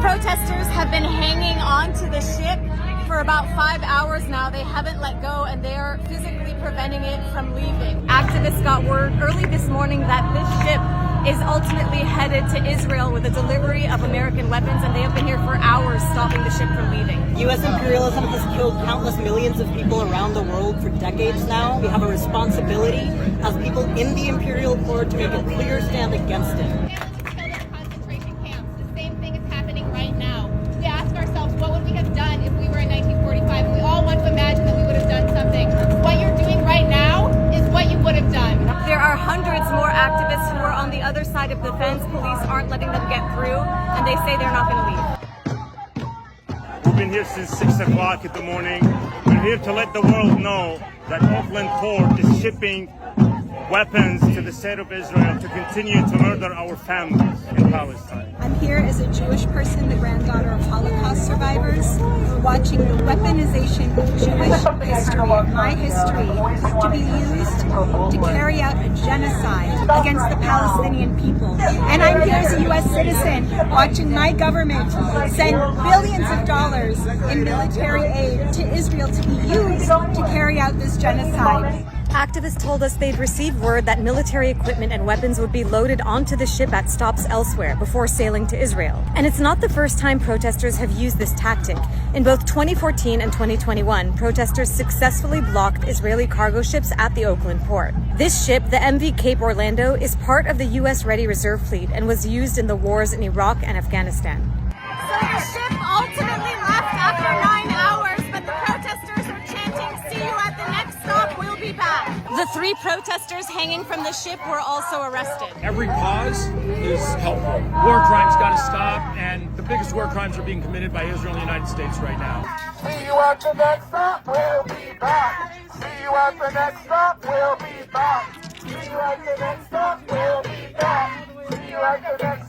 Protesters have been hanging on to the ship for about 5 hours now. They haven't let go and they are physically preventing it from leaving. Activists got word early this morning that this ship is ultimately headed to Israel with a delivery of American weapons, and they have been here for hours stopping the ship from leaving. U.S. imperialism has killed countless millions of people around the world for decades now. We have a responsibility as people in the imperial court to make a clear stand against it. Concentration camps. The same thing is happening right now. We ask ourselves, what would we have done if we were in 1945? We all want to imagine that we would have done something. What you're doing right now is what you would have done. There are hundreds more activists who are on the other side of the fence. Police aren't letting them get through, and they say they're not going to leave. We've been here since 6 o'clock in the morning. We're here to let the world know that Oakland Port is shipping weapons to the state of Israel to continue to murder our families in Palestine. I'm here as a Jewish person, the granddaughter of Holocaust survivors, watching the weaponization of Jewish history, my history, to be used to carry out a genocide against the Palestinian people. And I'm here as a U.S. citizen, watching my government send billions of dollars in military aid to Israel to be used to carry out this genocide. Activists told us they'd received word that military equipment and weapons would be loaded onto the ship at stops elsewhere before sailing to Israel. And it's not the first time protesters have used this tactic. In both 2014 and 2021, protesters successfully blocked Israeli cargo ships at the Oakland port. This ship, the MV Cape Orlando, is part of the U.S. Ready Reserve Fleet and was used in the wars in Iraq and Afghanistan. So the ship ultimately left after 9 hours, but the protesters are chanting, "See you at the next stop, we'll be back." The 3 protesters hanging from the ship were also arrested. Every cause is helpful. War crimes got to stop, and the biggest war crimes are being committed by Israel and the United States right now. See you at the next stop, we'll be back. See you at the next stop, we'll be back. See you at the next stop, we'll be back. See you at the next